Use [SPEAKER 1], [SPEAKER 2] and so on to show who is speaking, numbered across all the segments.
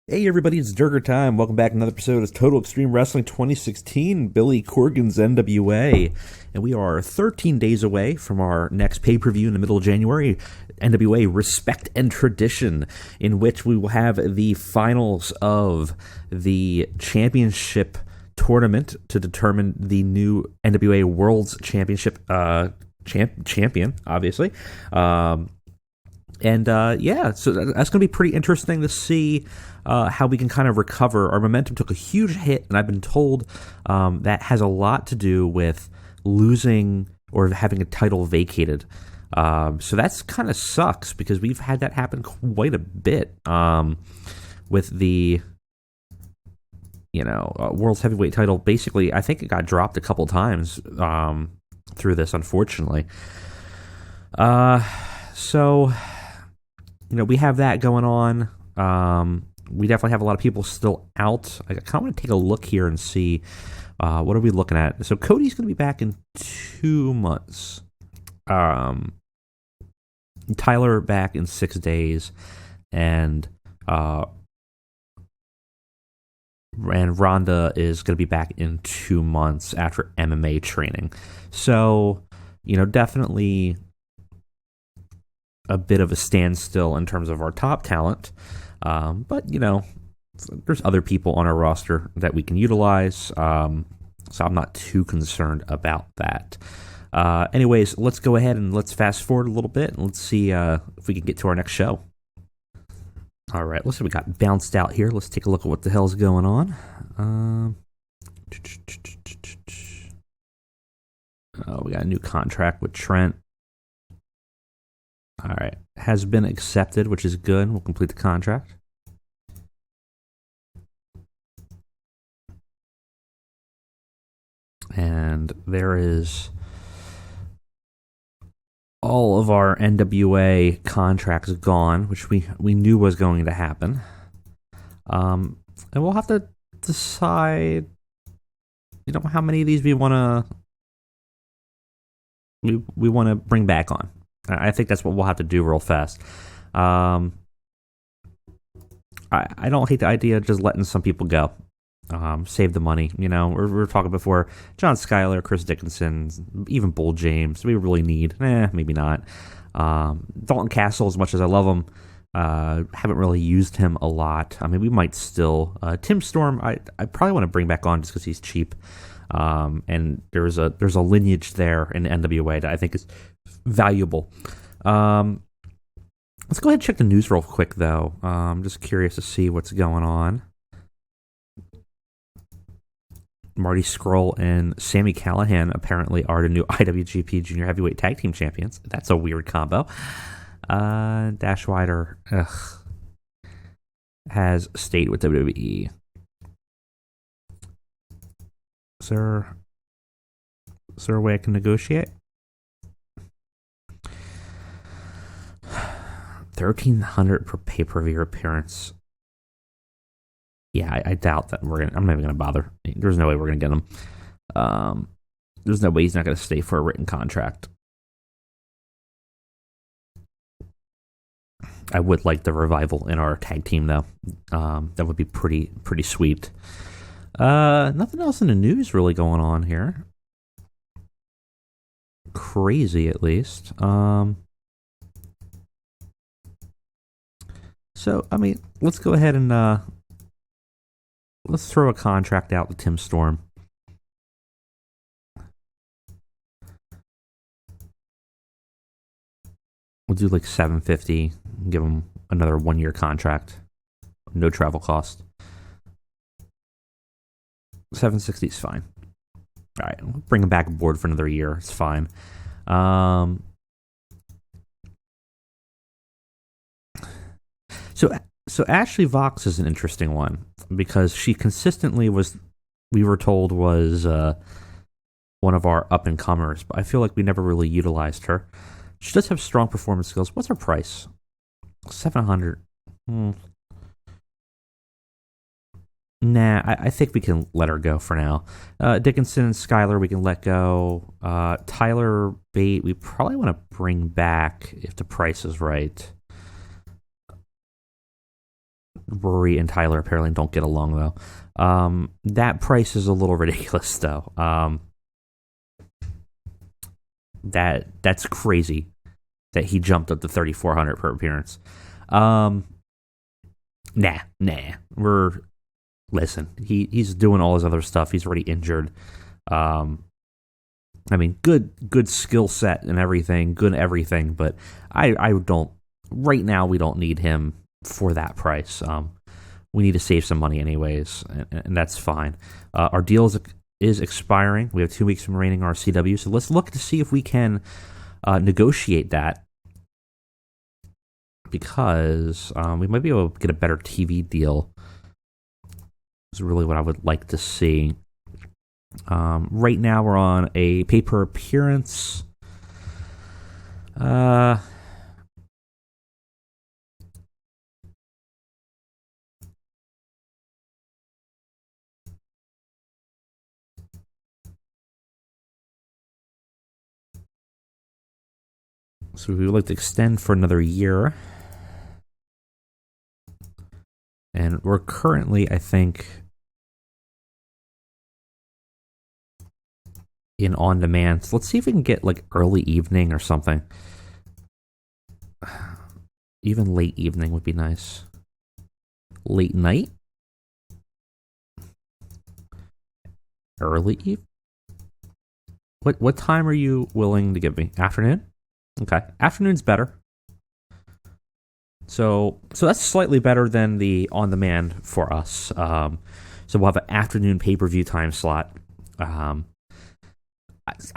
[SPEAKER 1] Hey everybody, it's Durger time. Welcome back to another episode of Total Extreme Wrestling 2016, Billy Corgan's NWA. And we are 13 days away from our next pay-per-view in the middle of January, NWA Respect and Tradition, in which we will have the finals of the championship tournament to determine the new NWA Worlds Championship champion, obviously. So that's going to be pretty interesting to see how we can kind of recover. Our momentum took a huge hit, and I've been told that has a lot to do with losing or having a title vacated. So that's kind of sucks because we've had that happen quite a bit with the World's Heavyweight title. Basically, I think it got dropped a couple times through this, unfortunately. So we have that going on. We definitely have a lot of people still out. I kind of want to take a look here and see what are we looking at. So Cody's going to be back in 2 months. Tyler back in 6 days, and Rhonda is going to be back in 2 months after MMA training. So definitely a bit of a standstill in terms of our top talent. But there's other people on our roster that we can utilize. So I'm not too concerned about that. Anyways, let's go ahead and let's fast forward a little bit and let's see if we can get to our next show. All right, looks like we got bounced out here. Let's take a look at what the hell's going on. We got a new contract with Trent. All right, has been accepted, which is good. We'll complete the contract. And there is all of our NWA contracts gone, which we knew was going to happen. And we'll have to decide, how many of these we want to bring back on. I think that's what we'll have to do real fast. I don't hate the idea of just letting some people go. Save the money. We were talking before. John Skyler, Chris Dickinson, even Bull James. We really need. Maybe not. Dalton Castle, as much as I love him, haven't really used him a lot. I mean, we might still. Tim Storm, I probably want to bring back on just because he's cheap. And there's a lineage there in the NWA that I think is valuable. Let's go ahead and check the news real quick, though. I'm just curious to see what's going on. Marty Scurll and Sami Callihan apparently are the new IWGP Junior Heavyweight Tag Team Champions. That's a weird combo. Dashwood has stayed with WWE. Is there a way I can negotiate? 1,300 per pay-per-view appearance. Yeah, I doubt that I'm not even gonna bother. There's no way we're gonna get him. There's no way he's not gonna stay for a written contract. I would like the revival in our tag team, though. That would be pretty sweet. Nothing else in the news really going on here. Crazy, at least. So, I mean, let's go ahead and let's throw a contract out to Tim Storm. We'll do like $750, give him another 1-year contract, no travel cost. $760 is fine. All right, we'll bring him back aboard for another year. It's fine. So Ashley Vox is an interesting one because she consistently we were told was one of our up-and-comers, but I feel like we never really utilized her. She does have strong performance skills. What's her price? $700. Nah, I think we can let her go for now. Dickinson and Skyler, we can let go. Tyler Bate, we probably want to bring back if the price is right. Rory and Tyler apparently don't get along, though. That price is a little ridiculous, though. That's crazy that he jumped up to 3,400 per appearance. Nah. Listen, he's doing all his other stuff. He's already injured. I mean, good skill set and everything, good everything, but I don't. Right now, we don't need him for that price. We need to save some money anyways, and that's fine. Our deal is expiring. We have 2 weeks remaining on our CW, so let's look to see if we can negotiate that, because we might be able to get a better TV deal. Is really what I would like to see. Right now we're on a pay-per appearance. So we would like to extend for another year. And we're currently, I think, in on-demand. So let's see if we can get like early evening or something. Even late evening would be nice. Late night? Early eve? What time are you willing to give me? Afternoon? Okay. Afternoon's better. So that's slightly better than the on-demand for us. So we'll have an afternoon pay-per-view time slot. I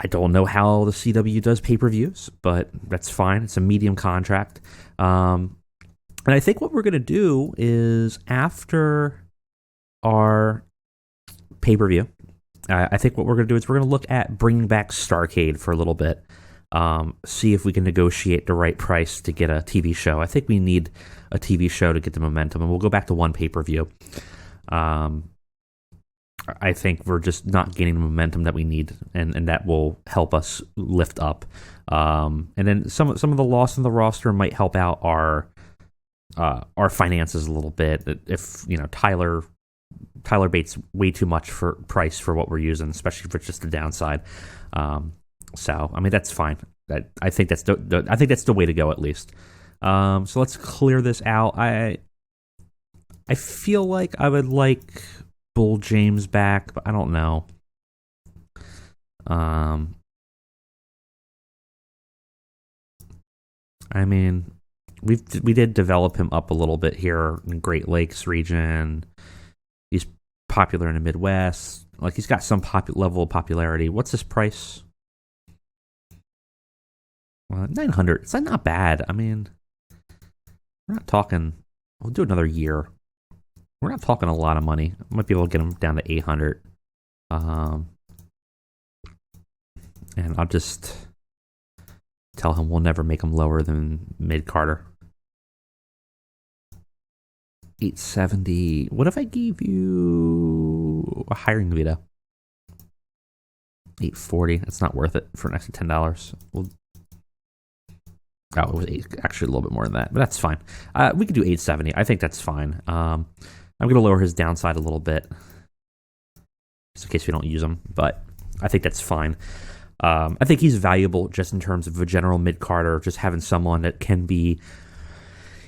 [SPEAKER 1] don't know how the CW does pay-per-views, but that's fine. It's a medium contract. And I think what we're going to do is after our pay-per-view, I think what we're going to do is we're going to look at bringing back Starrcade for a little bit. See if we can negotiate the right price to get a TV show. I think we need a TV show to get the momentum, and we'll go back to one pay-per-view. I think we're just not gaining the momentum that we need, and that will help us lift up. And then some of the loss in the roster might help out our finances a little bit. If Tyler Bates way too much for price for what we're using, especially for just the downside. So I mean that's fine. I think that's the way to go at least. So let's clear this out. I feel like I would like Bull James back, but I don't know. I mean, we did develop him up a little bit here in Great Lakes region. He's popular in the Midwest. Like he's got some level of popularity. What's his price? 900. It's not bad. I mean, we're not talking. We'll do another year. We're not talking a lot of money. I might be able to get him down to 800. And I'll just tell him we'll never make him lower than mid-Carter. 870. What if I gave you a hiring veto? 840. That's not worth it for an extra $10. It was actually a little bit more than that, but that's fine. We could do 870. I think that's fine. I'm going to lower his downside a little bit, just in case we don't use him, but I think that's fine. I think he's valuable just in terms of a general mid-carder, just having someone that can be,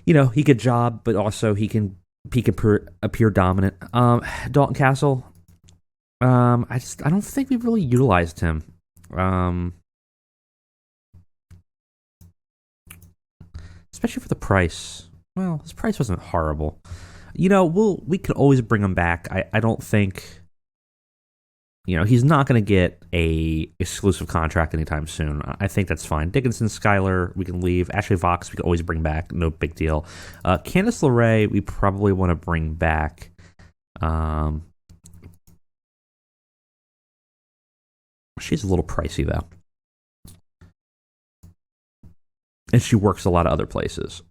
[SPEAKER 1] he could job, but also he can appear dominant. Dalton Castle, I don't think we've really utilized him. Especially for the price. Well, his price wasn't horrible. We could always bring him back. I don't think, he's not going to get a exclusive contract anytime soon. I think that's fine. Dickinson, Schuyler, we can leave. Ashley Vox, we can always bring back. No big deal. Candice LeRae, we probably want to bring back. She's a little pricey, though. And she works a lot of other places.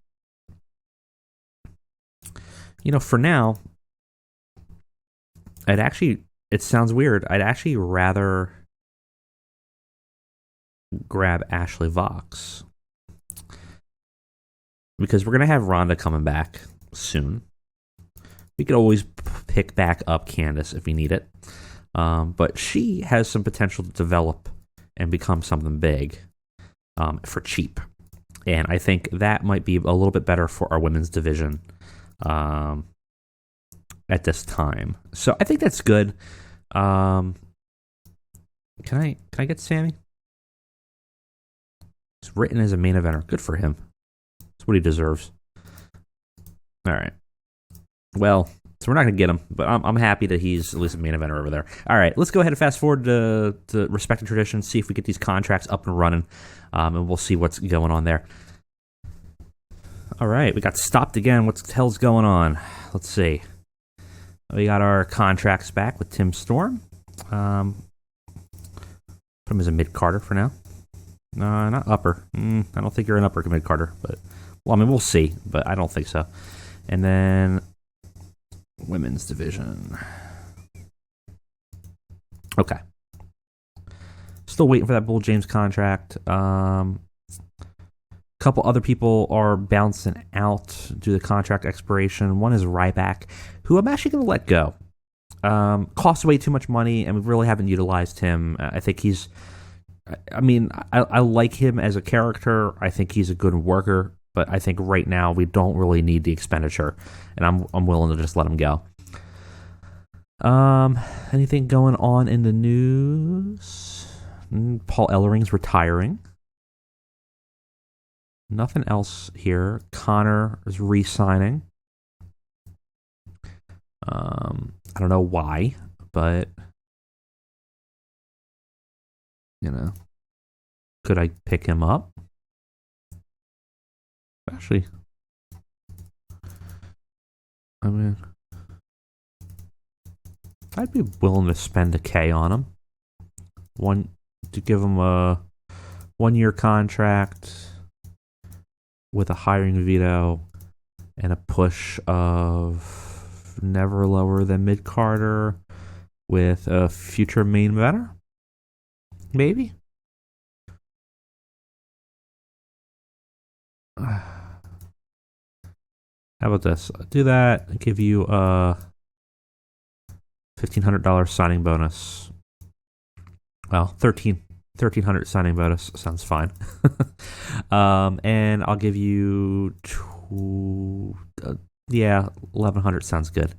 [SPEAKER 1] For now, it sounds weird, I'd actually rather grab Ashley Vox. Because we're going to have Rhonda coming back soon. We could always pick back up Candace if we need it. But she has some potential to develop and become something big for cheap. And I think that might be a little bit better for our women's division at this time. So I think that's good. Can I get Sammy? He's written as a main eventer. Good for him. That's what he deserves. All right. Well, so we're not going to get him, but I'm happy that he's at least a main eventer over there. All right, let's go ahead and fast forward to Respect and Tradition, see if we get these contracts up and running, and we'll see what's going on there. All right, we got stopped again. What the hell's going on? Let's see. We got our contracts back with Tim Storm. Put him as a mid-carder for now. No, not upper. I don't think you're an upper mid-carder, but well, I mean, we'll see, but I don't think so. And then women's division. Okay. Still waiting for that Bull James contract. Couple other people are bouncing out due to the contract expiration. One is Ryback, who I'm actually going to let go. Costs way too much money, and we really haven't utilized him. I think he's... I mean, I like him as a character. I think he's a good worker, but I think right now we don't really need the expenditure, and I'm willing to just let him go. Anything going on in the news? Paul Ellering's retiring. Nothing else here. Connor is re-signing. I don't know why, but you know, could I pick him up? Actually, I mean, I'd be willing to spend $1,000 on him. To give him a 1-year contract with a hiring veto and a push of never lower than mid-carder with a future main eventer? Maybe? How about this? I'll do that. I'll give you a $1,500 signing bonus. Well, $1,300 signing bonus sounds fine. And I'll give you $1,100 sounds good.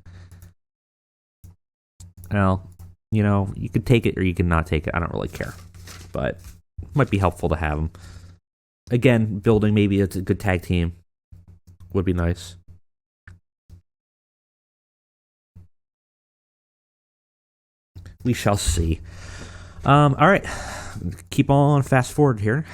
[SPEAKER 1] Well, you know, you could take it or you can not take it. I don't really care, but it might be helpful to have them. Again, building maybe a good tag team would be nice. We shall see. All right, keep on fast forward here.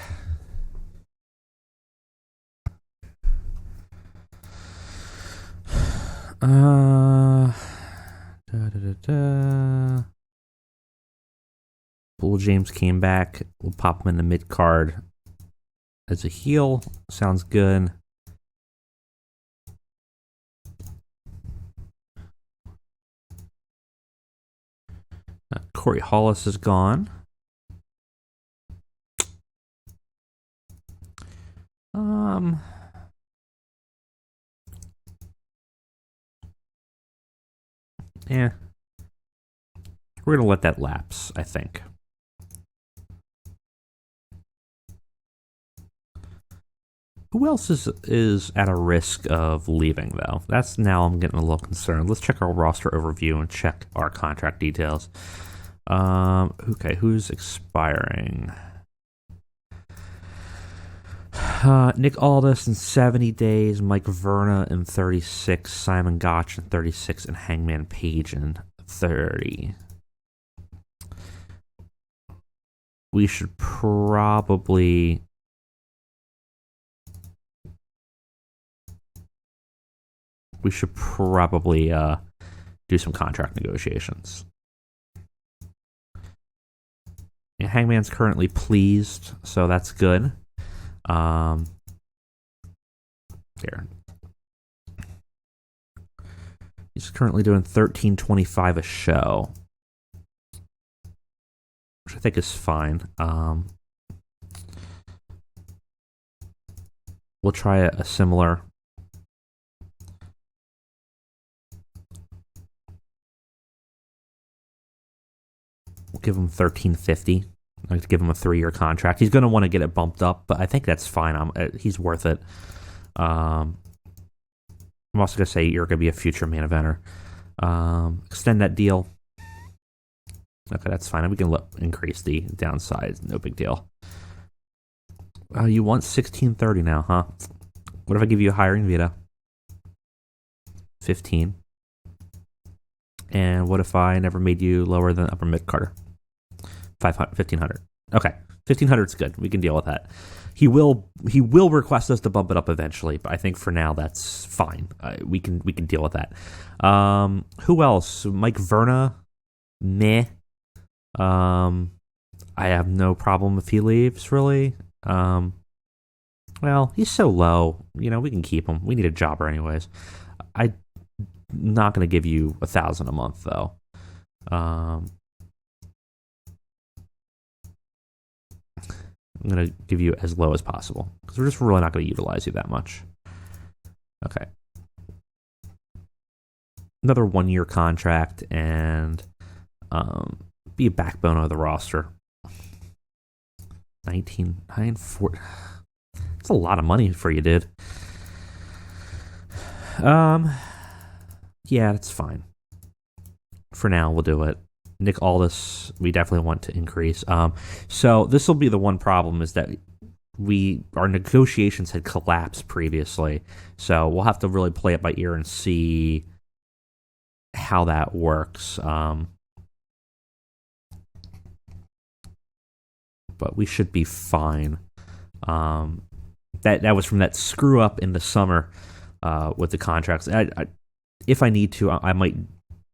[SPEAKER 1] Bull James came back. We'll pop him in the mid card as a heel. Sounds good. Corey Hollis is gone. Yeah. We're going to let that lapse, I think. Who else is at a risk of leaving, though? That's now I'm getting a little concerned. Let's check our roster overview and check our contract details. Okay, who's expiring? Nick Aldous in 70 days, Mike Virna in 36, Simon Gotch in 36, and Hangman Paige in 30. We should probably do some contract negotiations. Yeah, Hangman's currently pleased, so that's good. Here. He's currently doing $13.25 a show, which I think is fine. We'll try a similar We'll give him $13.50. I'd like to give him a 3-year contract. He's going to want to get it bumped up, but I think that's fine. He's worth it. I'm also going to say you're going to be a future main eventer. Extend that deal. Okay, that's fine. We can increase the downside. No big deal. You want $16.30 now, huh? What if I give you a hiring veto? 15. And what if I never made you lower than upper mid Carter? 1,500. Okay, 1,500 is good. We can deal with that. He will request us to bump it up eventually, but I think for now that's fine. We can deal with that. Who else? Mike Virna. Meh. I have no problem if he leaves. Really. Well, he's so low. We can keep him. We need a jobber anyways. I'm not going to give you $1,000 a month though. I'm going to give you as low as possible because we're just really not going to utilize you that much. Okay. Another 1-year contract and be a backbone of the roster. 19.94. That's a lot of money for you, dude. Yeah, that's fine. For now, we'll do it. Aldous, we definitely want to increase. So this will be the one problem is that our negotiations had collapsed previously. So we'll have to really play it by ear and see how that works. But we should be fine. That was from that screw up in the summer with the contracts. If I need to, I might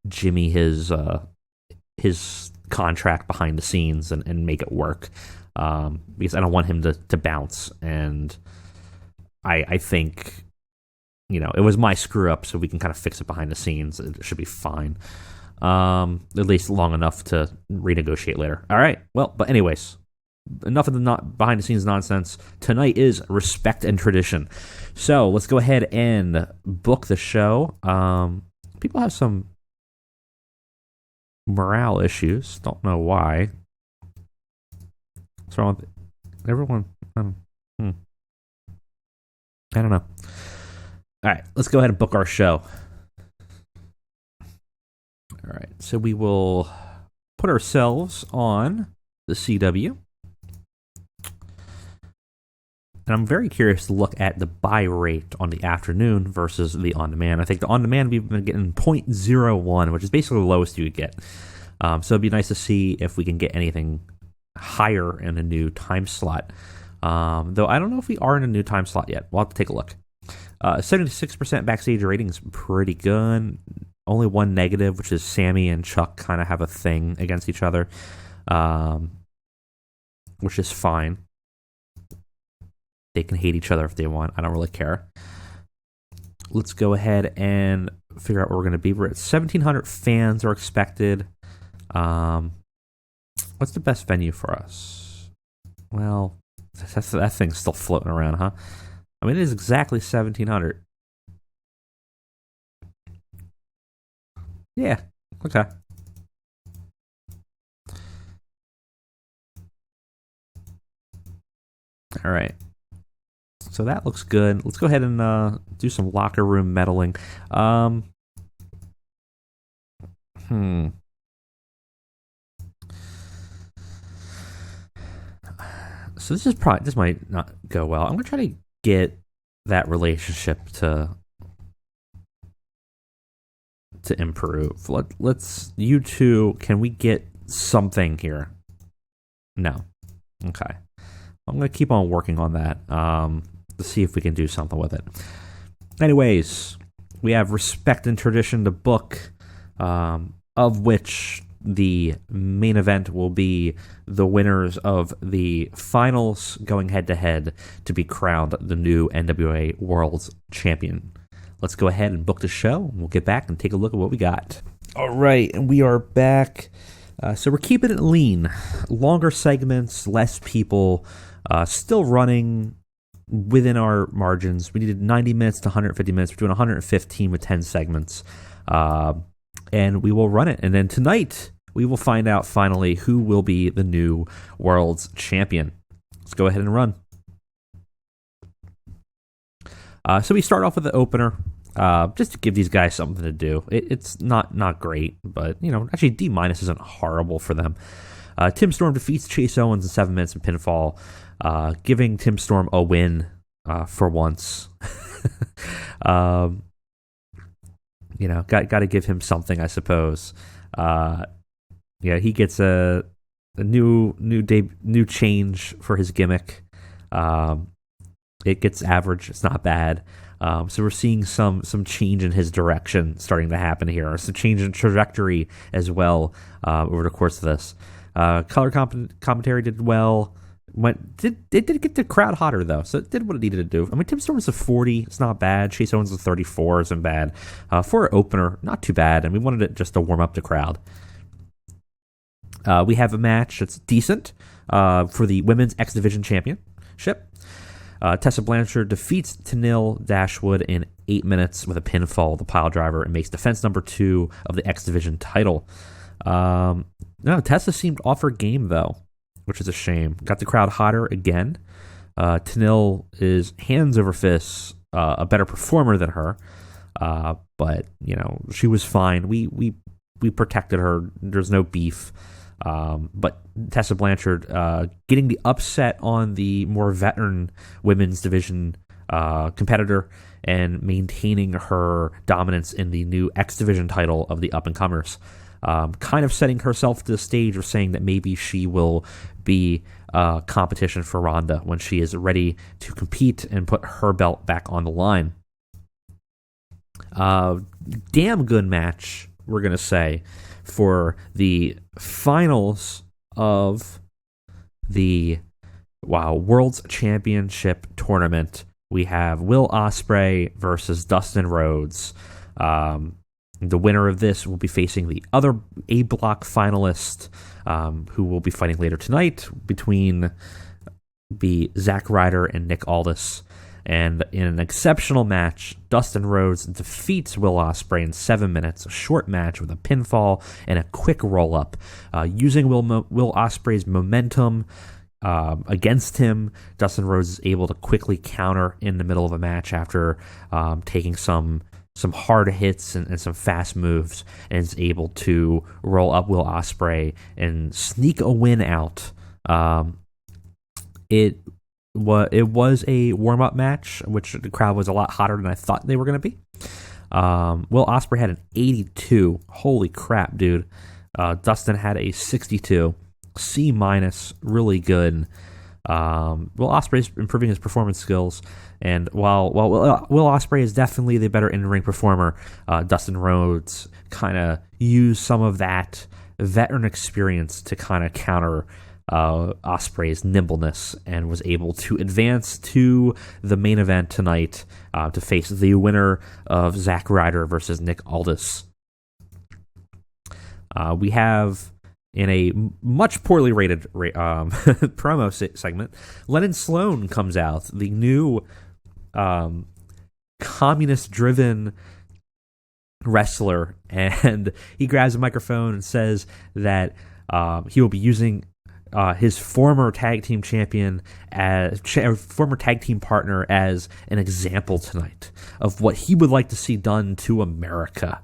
[SPEAKER 1] jimmy his contract behind the scenes and make it work because I don't want him to bounce. And I think, it was my screw up, so we can kind of fix it behind the scenes. It should be fine. At least long enough to renegotiate later. All right. Well, but anyways, enough of the not behind the scenes nonsense. Tonight is Respect and Tradition. So let's go ahead and book the show. People have some morale issues. Don't know why. What's wrong with everyone? I don't know. All right, let's go ahead and book our show. All right, so we will put ourselves on the CW. And I'm very curious to look at the buy rate on the afternoon versus the on-demand. I think the on-demand we've been getting 0.01, which is basically the lowest you could get. So it'd be nice to see if we can get anything higher in a new time slot. Though I don't know if we are in a new time slot yet. We'll have to take a look. 76% backstage rating is pretty good. Only one negative, which is Sammy and Chuck kind of have a thing against each other, which is fine. They can hate each other if they want. I don't really care. Let's go ahead and figure out where we're going to be. We're at 1,700 fans are expected. What's the best venue for us? Well, that thing's still floating around, huh? I mean, it is exactly 1,700. Yeah, okay. All right. So that looks good. Let's go ahead and do some locker room meddling. So this might not go well. I'm gonna try to get that relationship to improve. Let's you two. Can we get something here? No. Okay. I'm gonna keep on working on that. To see if we can do something with it. Anyways, we have Respect and Tradition to book, of which the main event will be the winners of the finals going head-to-head to be crowned the new NWA Worlds Champion. Let's go ahead and book the show, and we'll get back and take a look at what we got. All right, and we are back. So we're keeping it lean. Longer segments, less people, still running within our margins. We needed 90 minutes to 150 minutes. We're doing 115 with 10 segments. And we will run it. And then tonight, we will find out finally who will be the new Worlds Champion. Let's go ahead and run. So we start off with the opener, just to give these guys something to do. It's not great, but, actually D- isn't horrible for them. Tim Storm defeats Chase Owens in 7 minutes in pinfall, giving Tim Storm a win for once. Got to give him something, I suppose. He gets a new change for his gimmick. It gets average. It's not bad. So we're seeing some change in his direction starting to happen here. Some change in trajectory as well over the course of this. Color commentary did well. It did get the crowd hotter, though, so it did what it needed to do. I mean, Tim Storm was a 40. It's not bad. Chase Owens was a 34. Isn't bad. For an opener, not too bad, and we wanted it just to warm up the crowd. We have a match that's decent for the Women's X Division Championship. Tessa Blanchard defeats Tenille Dashwood in 8 minutes with a pinfall, the pile driver, and makes defense number 2 of the X Division title. Tessa seemed off her game, though, which is a shame. Got the crowd hotter again. Tenille is hands over fists a better performer than her, but she was fine. We protected her. There's no beef. But Tessa Blanchard getting the upset on the more veteran women's division competitor and maintaining her dominance in the new X Division title of the up-and-comers. Kind of setting herself to the stage of saying that maybe she will be competition for Ronda when she is ready to compete and put her belt back on the line. Damn good match, we're going to say, for the finals of the Worlds Championship tournament. We have Will Ospreay versus Dustin Rhodes. The winner of this will be facing the other A Block finalist, who will be fighting later tonight between Zack Ryder and Nick Aldous. And in an exceptional match, Dustin Rhodes defeats Will Ospreay in 7 minutes, a short match with a pinfall and a quick roll-up. Using Will Ospreay's momentum against him, Dustin Rhodes is able to quickly counter in the middle of a match after taking some hard hits and some fast moves, and is able to roll up Will Ospreay and sneak a win out. It was a warm-up match, which the crowd was a lot hotter than I thought they were going to be. Will Ospreay had an 82. Holy crap, dude. Dustin had a 62. C-, really good. Will Ospreay's improving his performance skills, and while Will Ospreay is definitely the better in-ring performer, Dustin Rhodes kind of used some of that veteran experience to kind of counter Ospreay's nimbleness, and was able to advance to the main event tonight to face the winner of Zack Ryder versus Nick Aldous. We have, in a much poorly rated promo segment, Lenin Sloan comes out, the new communist-driven wrestler, and he grabs a microphone and says that he will be using his former tag team champion former tag team partner as an example tonight of what he would like to see done to America.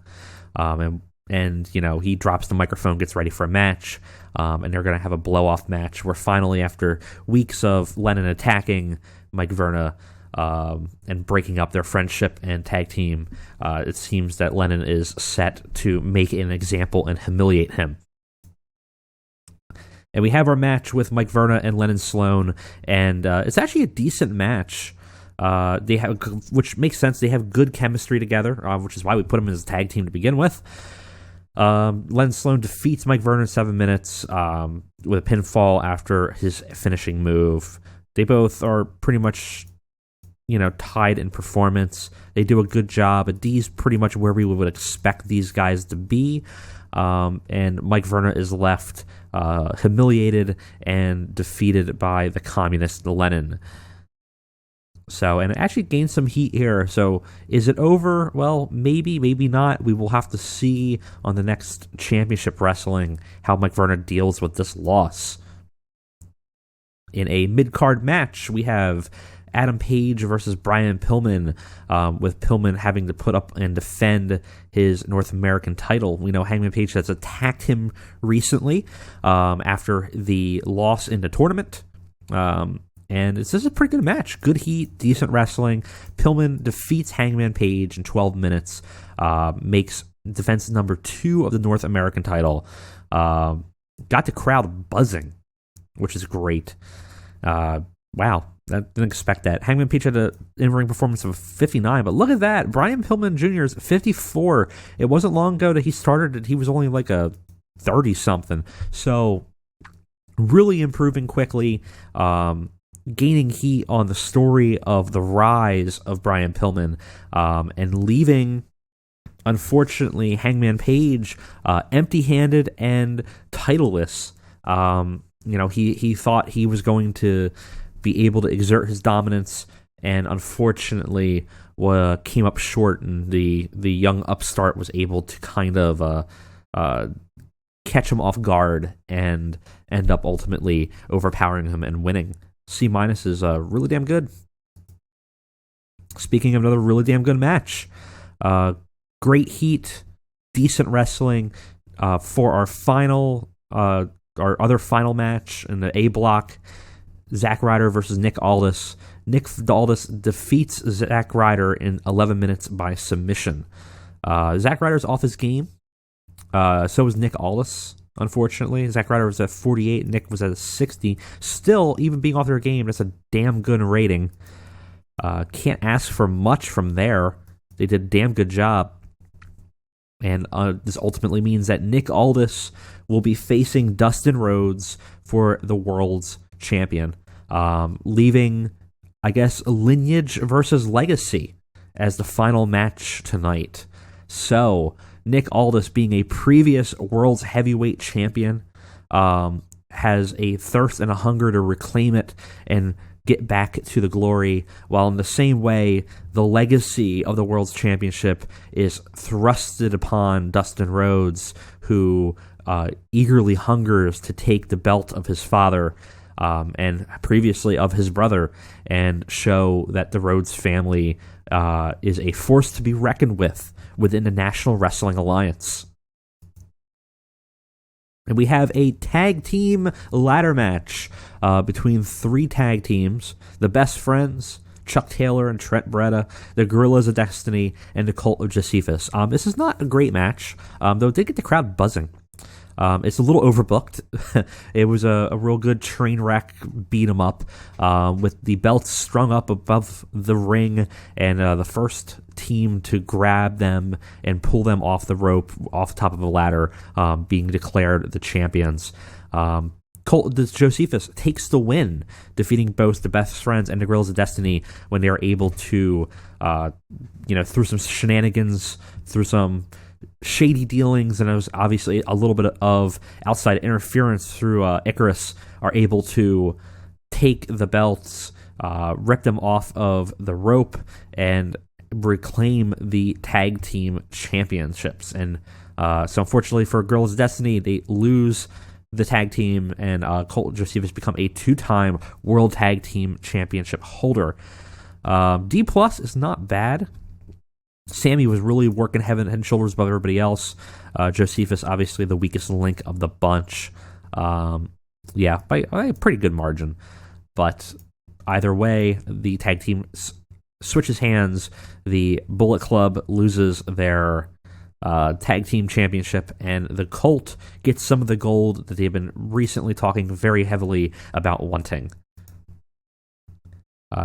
[SPEAKER 1] And he drops the microphone, gets ready for a match, and they're going to have a blow-off match where finally, after weeks of Lenin attacking Mike Virna and breaking up their friendship and tag team, it seems that Lenin is set to make an example and humiliate him. And we have our match with Mike Virna and Lenin Sloan, and it's actually a decent match. They have, which makes sense. They have good chemistry together, which is why we put them as a tag team to begin with. Lenin Sloan defeats Mike Virna in 7 minutes with a pinfall after his finishing move. They both are pretty much, tied in performance. They do a good job. A D's pretty much where we would expect these guys to be. And Mike Virna is left humiliated and defeated by the communist Lenin. So, and it actually gained some heat here. So, is it over? Well, maybe, maybe not. We will have to see on the next Championship Wrestling how Mike Virna deals with this loss. In a mid-card match, we have Adam Page versus Brian Pillman, with Pillman having to put up and defend his North American title. We know Hangman Page has attacked him recently after the loss in the tournament. And this is a pretty good match. Good heat, decent wrestling. Pillman defeats Hangman Page in 12 minutes, makes defense number 2 of the North American title. Got the crowd buzzing, which is great. Wow, I didn't expect that. Hangman Page had an in-ring performance of 59, but look at that. Brian Pillman Jr. is 54. It wasn't long ago that he started. He was only like a 30-something. So really improving quickly. Gaining heat on the story of the rise of Brian Pillman, and leaving, unfortunately, Hangman Page empty-handed and titleless. He thought he was going to be able to exert his dominance, and unfortunately came up short, and the young upstart was able to kind of catch him off guard and end up ultimately overpowering him and winning. C- is really damn good. Speaking of another really damn good match, great heat, decent wrestling for our other final match in the A block. Zack Ryder versus Nick Aldous. Nick Aldous defeats Zack Ryder in 11 minutes by submission. Zack Ryder's off his game. So is Nick Aldous. Unfortunately, Zack Ryder was at 48, Nick was at 60. Still, even being off their game, that's a damn good rating. Can't ask for much from there. They did a damn good job. And this ultimately means that Nick Aldous will be facing Dustin Rhodes for the World's Champion. Leaving, I guess, Lineage versus Legacy as the final match tonight. So, Nick Aldous, being a previous World's Heavyweight Champion, has a thirst and a hunger to reclaim it and get back to the glory, while in the same way, the legacy of the World's Championship is thrusted upon Dustin Rhodes, who eagerly hungers to take the belt of his father, and previously of his brother, and show that the Rhodes family is a force to be reckoned with within the National Wrestling Alliance. And we have a tag team ladder match between 3 tag teams: the Best Friends, Chuck Taylor and Trent Beretta, the Guerrillas of Destiny, and the Cult of Josephus. This is not a great match, though it did get the crowd buzzing. It's a little overbooked. It was a real good train wreck beat 'em up, with the belts strung up above the ring, and the first team to grab them and pull them off the rope, off the top of a ladder, being declared the champions. Cult of Josephus takes the win, defeating both the Best Friends and the Guerrillas of Destiny when they are able to, through some shenanigans, through some shady dealings, and it was obviously a little bit of outside interference through Icarus, are able to take the belts, rip them off of the rope, and reclaim the tag team championships. And so unfortunately for Girls of Destiny, they lose the tag team, and Cult of Josephus become a 2-time World Tag Team Championship holder. D+ is not bad. Sammy was really working head and shoulders above everybody else. Josephus, obviously the weakest link of the bunch. By a pretty good margin. But either way, the tag team switches hands. The Bullet Club loses their tag team championship, and the Cult gets some of the gold that they've been recently talking very heavily about wanting.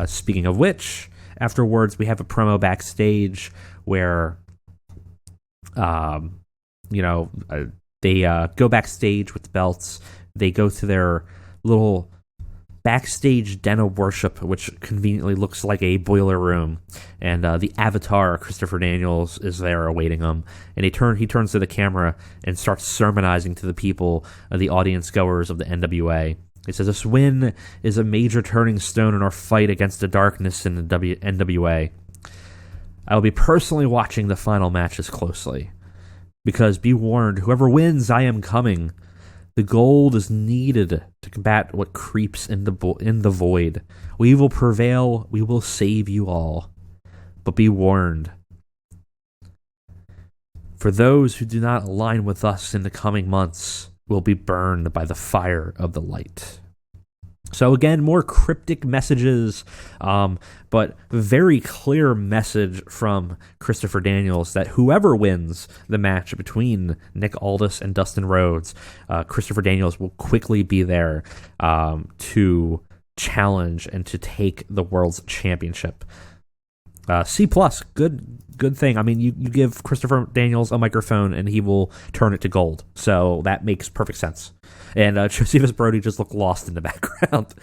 [SPEAKER 1] Speaking of which, afterwards, we have a promo backstage where, they go backstage with the belts. They go to their little backstage den of worship, which conveniently looks like a boiler room. And the Avatar, Christopher Daniels, is there awaiting them. And he turns to the camera and starts sermonizing to the people, the audience goers of the NWA. He says, this win is a major turning stone in our fight against the darkness in the NWA. I will be personally watching the final matches closely. Because be warned, whoever wins, I am coming. The gold is needed to combat what creeps in the void. We will prevail. We will save you all. But be warned. For those who do not align with us in the coming months will be burned by the fire of the light. So again, more cryptic messages, but very clear message from Christopher Daniels that whoever wins the match between Nick Aldous and Dustin Rhodes, Christopher Daniels will quickly be there to challenge and to take the World's Championship. C+, good thing. I mean, you give Christopher Daniels a microphone and he will turn it to gold. So that makes perfect sense. And Josephus Brody just looked lost in the background.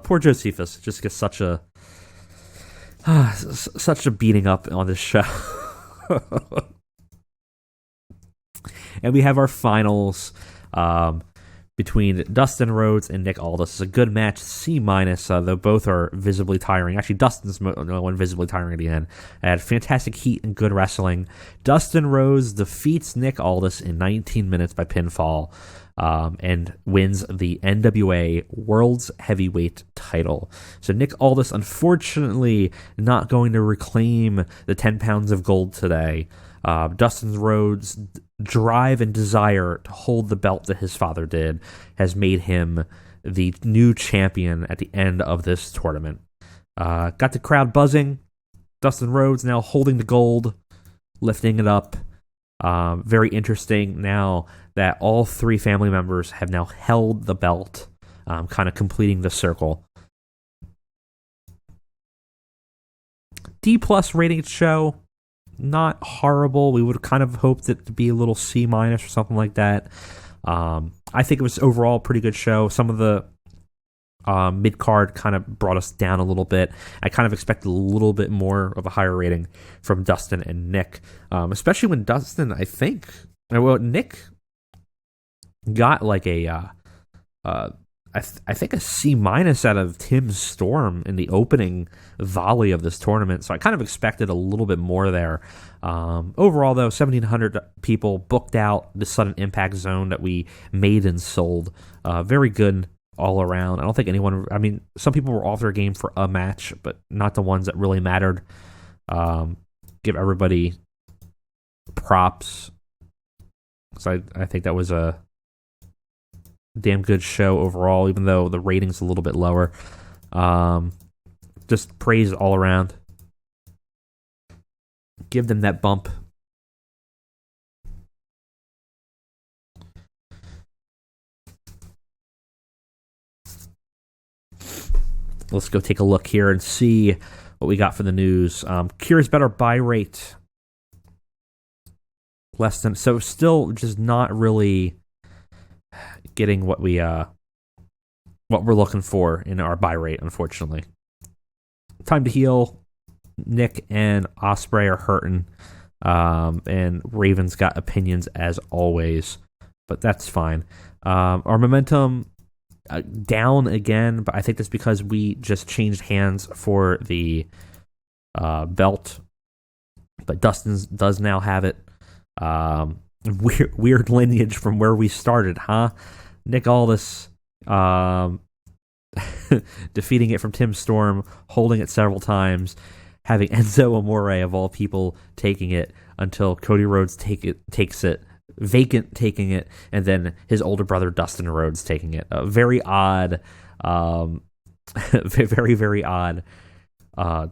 [SPEAKER 1] Poor Josephus just gets such a beating up on this show. And we have our finals between Dustin Rhodes and Nick Aldous. It's a good match, C-, though both are visibly tiring. Actually, Dustin's the one visibly tiring at the end. Had fantastic heat and good wrestling. Dustin Rhodes defeats Nick Aldous in 19 minutes by pinfall and wins the NWA Worlds Heavyweight title. So Nick Aldous, unfortunately, not going to reclaim the 10 pounds of gold today. Dustin Rhodes' drive and desire to hold the belt that his father did has made him the new champion at the end of this tournament. Got the crowd buzzing. Dustin Rhodes now holding the gold, lifting it up. Very interesting now that all three family members have now held the belt, kind of completing the circle. D+ rating show. Not horrible. We would have kind of hoped it to be a little C- or something like that. I think it was overall a pretty good show. Some of the mid-card kind of brought us down a little bit. I kind of expected a little bit more of a higher rating from Dustin and Nick, especially when Dustin, Nick got like I think a C- out of Tim Storm in the opening volley of this tournament, so I kind of expected a little bit more there. Overall, though, 1,700 people booked out the Sudden Impact Zone that we made and sold. Very good all around. I don't think anyone... I mean, some people were off their game for a match, but not the ones that really mattered. Give everybody props. So I think that was a damn good show overall, even though the rating's a little bit lower. Just praise all around. Give them that bump. Let's go take a look here and see what we got for the news. Curious about our buy rate. Less than... So still just not really getting what we're looking for in our buy rate, unfortunately. Time to heal. Nick and Ospreay are hurting, and Raven's got opinions as always, but that's fine. Our momentum down again, but I think that's because we just changed hands for the belt. But Dustin does now have it. Weird lineage from where we started, huh? Nick Aldous defeating it from Tim Storm, holding it several times, having Enzo Amore, of all people, taking it until Cody Rhodes takes it, Vacant taking it, and then his older brother Dustin Rhodes taking it. Very odd, very, very odd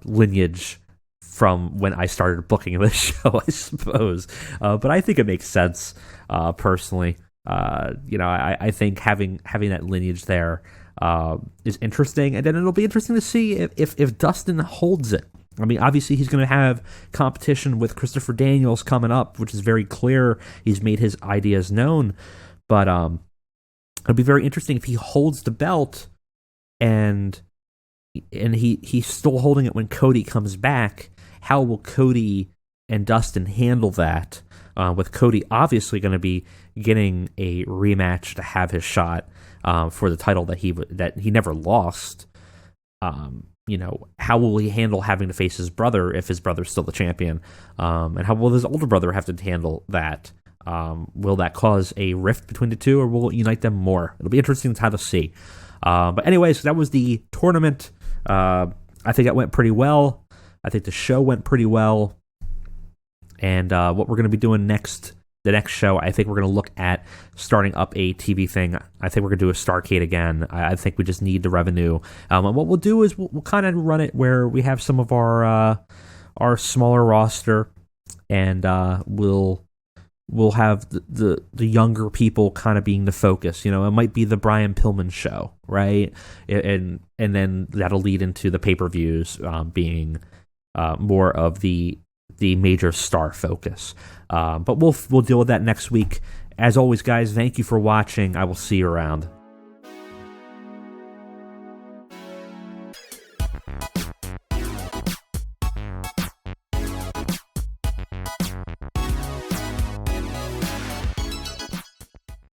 [SPEAKER 1] lineage from when I started booking this show, I suppose. But I think it makes sense, personally. I think having that lineage there is interesting, and then it'll be interesting to see if Dustin holds it. I mean, obviously he's going to have competition with Christopher Daniels coming up, which is very clear. He's made his ideas known, but it'll be very interesting if he holds the belt and he's still holding it when Cody comes back. How will Cody and Dustin handle that? with Cody obviously going to be getting a rematch to have his shot for the title that he never lost. How will he handle having to face his brother if his brother's still the champion? And how will his older brother have to handle that? Will that cause a rift between the two, or will it unite them more? It'll be interesting to see. But anyways, that was the tournament. I think that went pretty well. I think the show went pretty well. And what we're going to be doing the next show, I think we're going to look at starting up a TV thing. I think we're going to do a Starrcade again. I think we just need the revenue. And what we'll do is we'll kind of run it where we have some of our smaller roster, and we'll have the younger people kind of being the focus. It might be the Brian Pillman show, right? And then that'll lead into the pay-per-views being more of the major star focus. But we'll deal with that next week. As always, guys, thank you for watching. I will see you around.